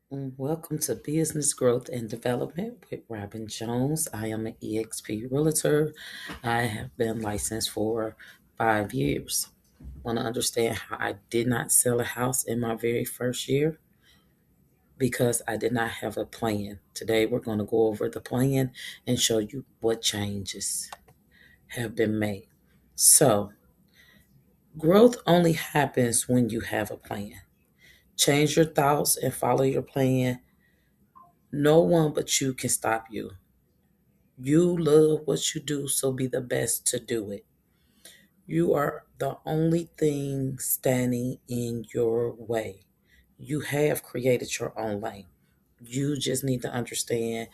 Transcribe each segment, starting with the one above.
Welcome to Business Growth and Development with Robin Jones. I am an EXP realtor. I have been licensed for 5 years. Want to understand how I did not sell a house in my very first year? Because I did not have a plan. Today we're going to go over the plan and show you what changes have been made. So, growth only happens when you have a plan. Change your thoughts and follow your plan. No one but you can stop you. You love what you do, so be the best to do it. You are the only thing standing in your way. You have created your own lane. You just need to understand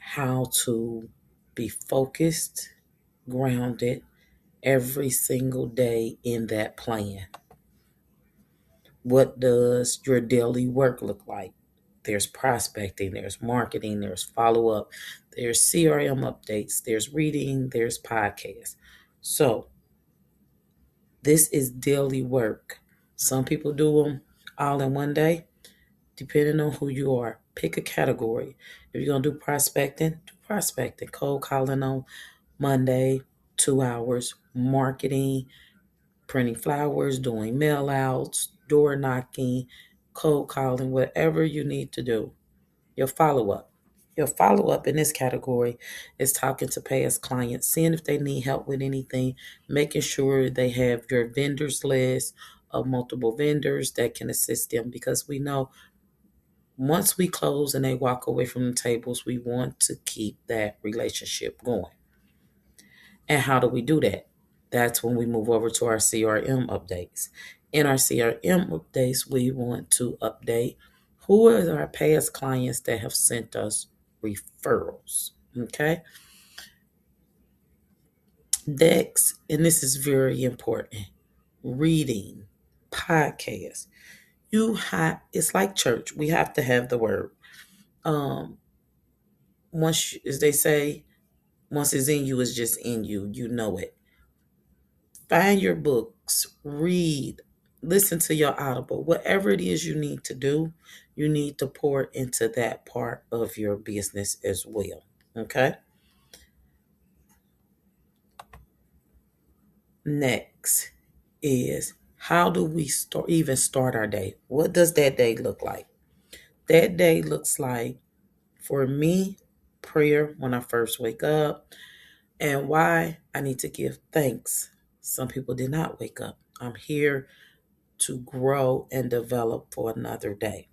how to be focused, grounded every single day in that plan. What does your daily work look like? There's prospecting, there's marketing, there's follow up, there's CRM updates, there's reading, there's podcasts. So, this is daily work. Some people do them all in one day, depending on who you are. Pick a category. If you're going to do prospecting, cold calling on Monday, 2 hours, marketing, printing flowers, doing mail outs, door knocking, cold calling, whatever you need to do. Your follow up. Your follow up in this category is talking to past clients, seeing if they need help with anything, making sure they have your vendors list of multiple vendors that can assist them because we know once we close and they walk away from the tables, we want to keep that relationship going. And how do we do that? That's when we move over to our CRM updates. In our CRM updates, we want to update who are our past clients that have sent us referrals. Okay. Next, and this is very important, reading, podcasts. It's like church. We have to have the word. Um, as they say, once it's in you, it's just in you. You know it. Find your books, read, listen to your audible, whatever it is you need to do, you need to pour into that part of your business as well. Okay. Next is how do we start our day? What does that day look like? That day looks like for me prayer when I first wake up and why I need to give thanks. Some people did not wake up. I'm here to grow and develop for another day.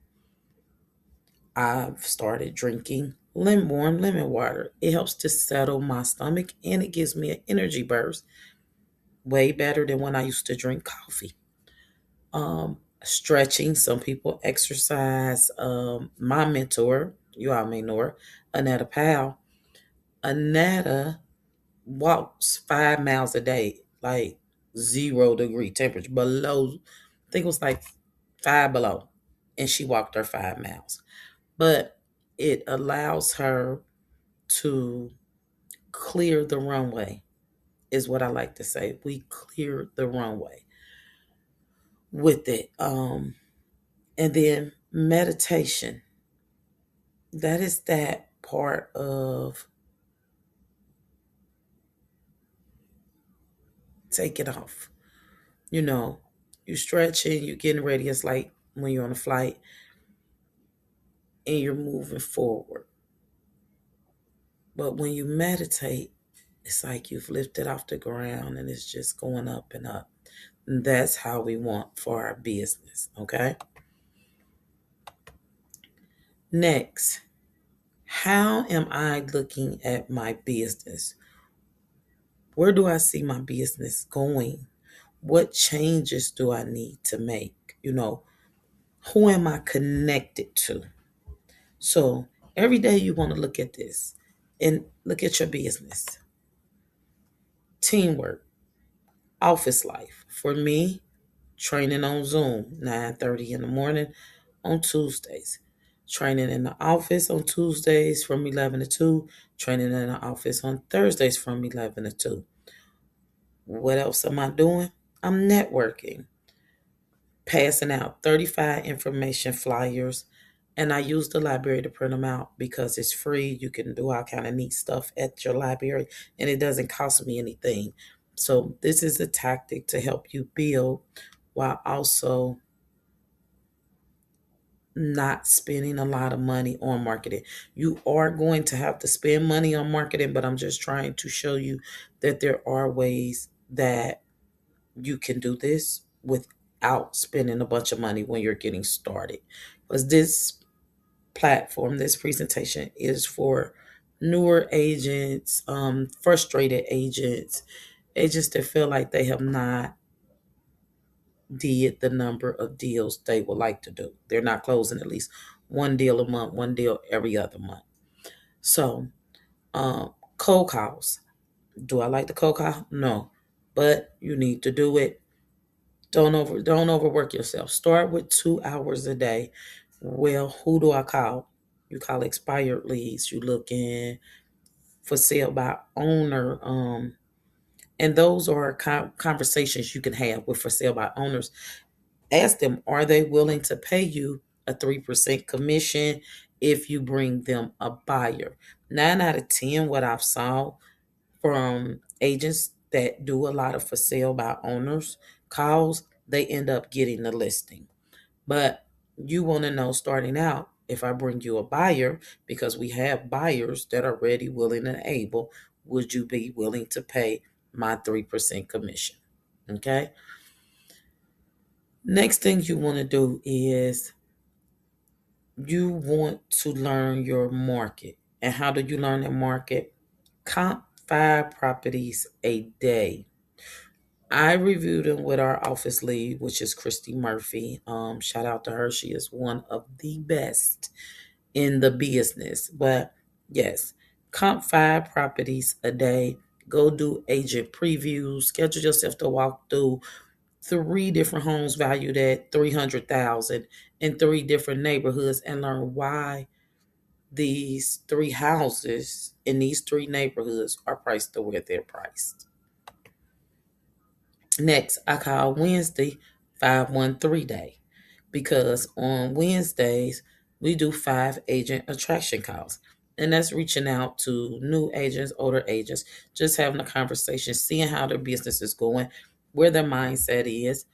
I've started drinking warm lemon water. It helps to settle my stomach and it gives me an energy burst, way better than when I used to drink coffee. Stretching, some people exercise. My mentor, you all may know her, Anetta Powell. Anetta walks 5 miles a day, like 0 degree temperature, below, I think it was like five below, and she walked her 5 miles. But it allows her to clear the runway, is what I like to say. We clear the runway with it. And then meditation. That is that part of taking off. You know, you stretching, you getting ready. It's like when you're on a flight and you're moving forward. But when you meditate, it's like you've lifted off the ground and it's just going up and up. And that's how we want for our business. Okay. Next, how am I looking at my business? Where do I see my business going? What changes do I need to make? Who am I connected to? So every day you want to look at this and look at your business. Teamwork, office life. For me, training on Zoom, 9:30 in the morning on Tuesdays. Training in the office on Tuesdays from 11 to 2. Training in the office on Thursdays from 11 to 2. What else am I doing? I'm networking, passing out 35 information flyers, And I use the library to print them out because it's free. You can do all kind of neat stuff at your library, and it doesn't cost me anything. So this is a tactic to help you build while also not spending a lot of money on marketing. You are going to have to spend money on marketing, but I'm just trying to show you that there are ways that you can do this without spending a bunch of money when you're getting started. Because this platform, this presentation is for newer agents, frustrated agents, agents that feel like they have not did the number of deals they would like to do. They're not closing at least one deal a month, one deal every other month. So, cold calls. Do I like the cold call? No, but you need to do it. Don't overwork yourself. Start with 2 hours a day. Well, who do I call? You call expired leads. You looking for sale by owner. And those are conversations you can have with for sale by owners. Ask them, are they willing to pay you a 3% commission if you bring them a buyer? 9 out of 10, what I've saw from agents that do a lot of for sale by owners calls, they end up getting the listing. But you want to know starting out, if I bring you a buyer, because we have buyers that are ready, willing, and able, would you be willing to pay my 3% commission? Okay. Next thing you want to do is you want to learn your market. And how do you learn the market? Comp 5 properties a day. I reviewed them with our office lead, which is Christy Murphy. Shout out to her. She is one of the best in the business. But yes, comp 5 properties a day. Go do agent previews. Schedule yourself to walk through 3 different homes valued at 300,000 in 3 different neighborhoods and learn why these 3 houses in these 3 neighborhoods are priced the way they're priced. Next, I call Wednesday 513 day because on Wednesdays we do 5 agent attraction calls. And that's reaching out to new agents, older agents, just having a conversation, seeing how their business is going, where their mindset is.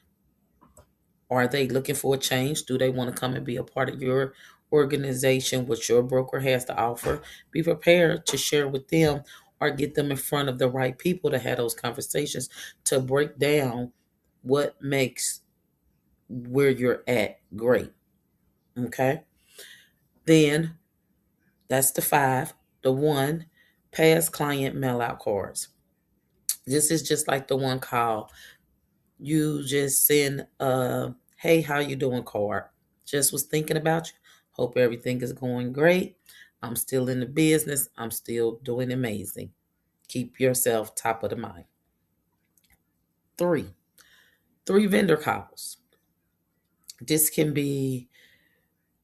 Are they looking for a change? Do they want to come and be a part of your organization, what your broker has to offer? Be prepared to share with them or get them in front of the right people to have those conversations to break down what makes where you're at great. Okay. Then that's the 5. The 1, past client mail out cards. This is just like the one call. You just send a hey, how you doing card. Just was thinking about you. Hope everything is going great. I'm still in the business. I'm still doing amazing. Keep yourself top of the mind. 3. 3 vendor calls. This can be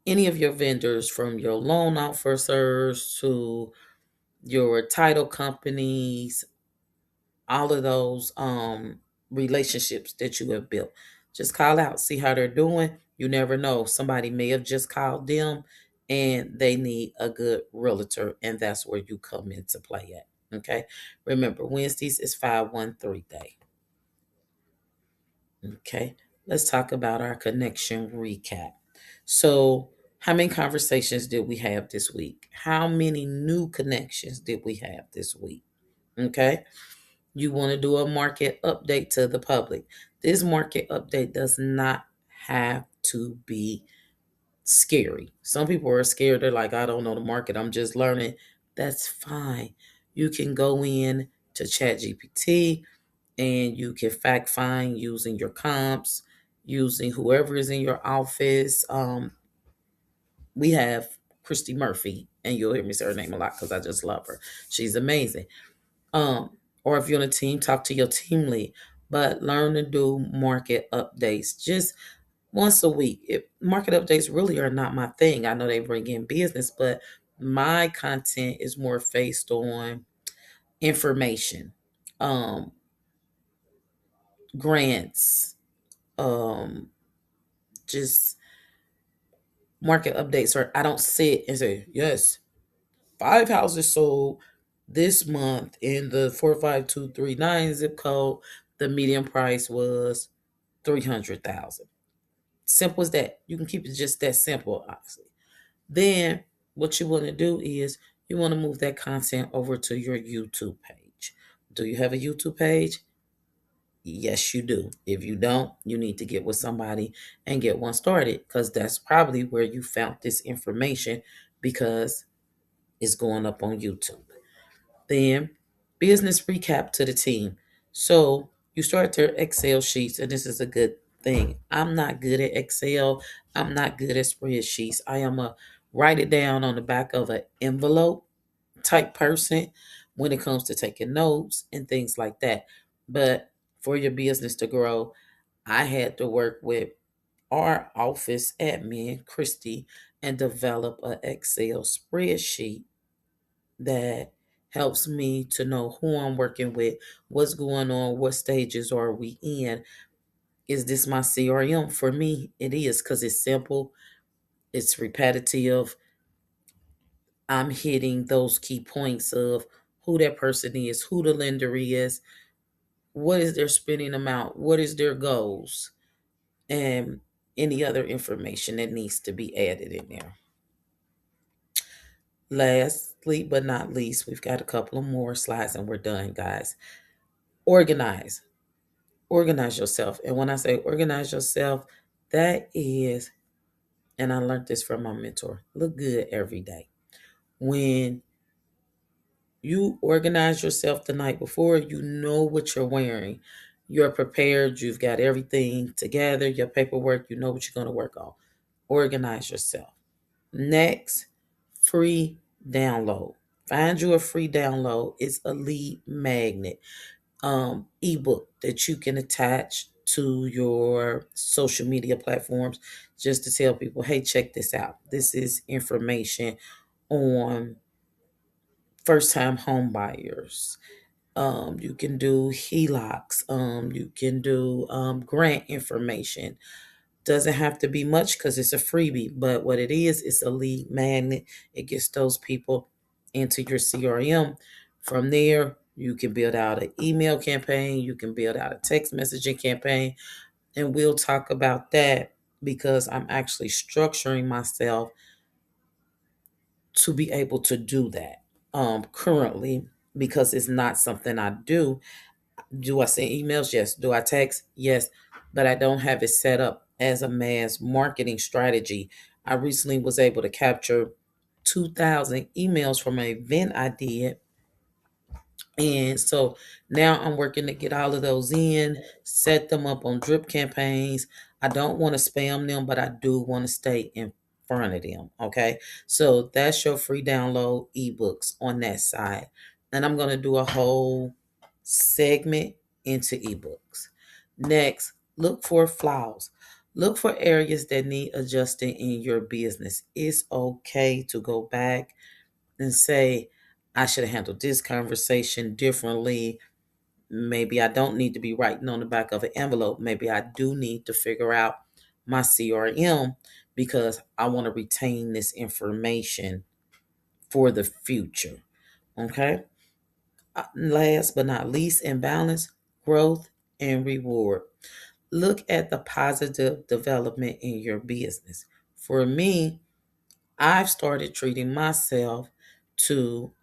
any of your vendors, from your loan officers to your title companies, all of those relationships that you have built. Just call out, see how they're doing. You never know. Somebody may have just called them and they need a good realtor, and that's where you come into play at. Okay. Remember, Wednesdays is 513 day. Okay. Let's talk about our connection recap. So, how many conversations did we have this week? How many new connections did we have this week? Okay. You want to do a market update to the public. This market update does not have to be scary. Some people are scared. They're like, I don't know the market. I'm just learning. That's fine. You can go in to ChatGPT and you can fact find using your comps, using whoever is in your office. We have Christy Murphy, and you'll hear me say her name a lot because I just love her. She's amazing. Um, or if you're on a team, talk to your team lead. But learn to do market updates just once a week. Market updates really are not my thing. I know they bring in business, but my content is more based on information, um, grants, just market updates, or I don't sit and say, yes, 5 houses sold this month in the 45239 zip code. The median price was 300,000. Simple as that. You can keep it just that simple, honestly. Then what you want to do is you want to move that content over to your YouTube page. Do you have a YouTube page? Yes, you do. If you don't, you need to get with somebody and get one started, because that's probably where you found this information, because it's going up on YouTube. Then, business recap to the team. So you start their Excel sheets, and this is a good thing. I'm not good at Excel. I'm not good at spreadsheets. I am a write it down on the back of an envelope type person when it comes to taking notes and things like that. But for your business to grow, I had to work with our office admin, Christy, and develop an Excel spreadsheet that helps me to know who I'm working with, what's going on, what stages are we in. Is this my CRM? For me, it is, because it's simple, it's repetitive. I'm hitting those key points of who that person is, who the lender is, what is their spending amount, what is their goals, and any other information that needs to be added in there. Lastly but not least, we've got a couple of more slides and we're done, guys. Organize. Organize yourself. And when I say organize yourself, that is, and I learned this from my mentor, look good every day. When you organize yourself the night before, you know what you're wearing. You're prepared. You've got everything together, your paperwork, you know what you're going to work on. Organize yourself. Next, free download. Find you a free download. It's a lead magnet ebook that you can attach to your social media platforms, just to tell people, hey, check this out. This is information on first time home buyers. You can do HELOCs. You can do grant information. Doesn't have to be much because it's a freebie, but what it is, it's a lead magnet. It gets those people into your CRM. From there, you can build out an email campaign, you can build out a text messaging campaign, and we'll talk about that, because I'm actually structuring myself to be able to do that currently, because it's not something I do. Do I send emails? Yes. Do I text? Yes. But I don't have it set up as a mass marketing strategy. I recently was able to capture 2,000 emails from an event I did, and so now I'm working to get all of those in, set them up on drip campaigns. I don't want to spam them, but I do want to stay in front of them. Okay. So that's your free download ebooks on that side. And I'm going to do a whole segment into ebooks. Next, look for flaws. Look for areas that need adjusting in your business. It's okay to go back and say, I should have handled this conversation differently. Maybe I don't need to be writing on the back of an envelope. Maybe I do need to figure out my CRM, because I want to retain this information for the future. Okay. Last but not least, in balance, growth and reward. Look at the positive development in your business. For me, I've started treating myself to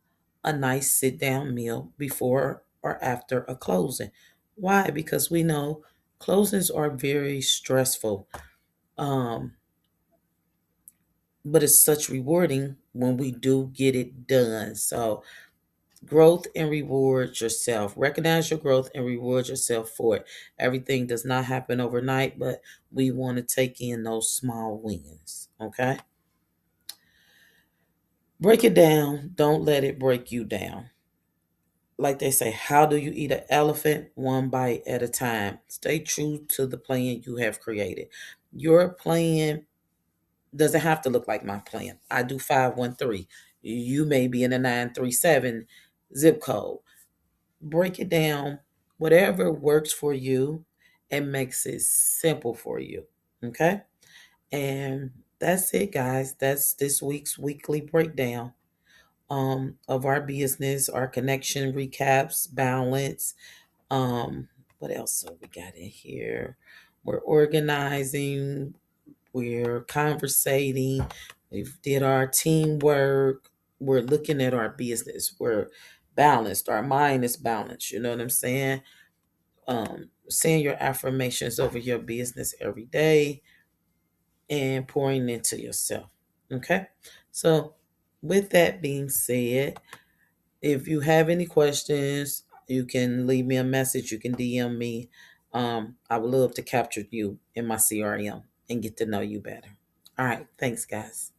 a nice sit down meal before or after a closing. Why? Because we know closings are very stressful, um, but it's such rewarding when we do get it done. So, growth and reward yourself. Recognize your growth and reward yourself for it. Everything does not happen overnight, but we want to take in those small wins. Okay? Break it down. Don't let it break you down. Like they say, how do you eat an elephant? One bite at a time. Stay true to the plan you have created. Your plan doesn't have to look like my plan. I do 513. You may be in a 937 zip code. Break it down, whatever works for you, and makes it simple for you. Okay? And that's it, guys. That's this week's weekly breakdown of our business, our connection recaps, balance. What else have we got in here? We're organizing, we're conversating, we did our teamwork, we're looking at our business, we're balanced, our mind is balanced, you know what I'm saying? Saying your affirmations over your business every day and pouring into yourself. Okay. So, with that being said, if you have any questions, you can leave me a message. You can DM me. I would love to capture you in my CRM and get to know you better. All right. Thanks, guys.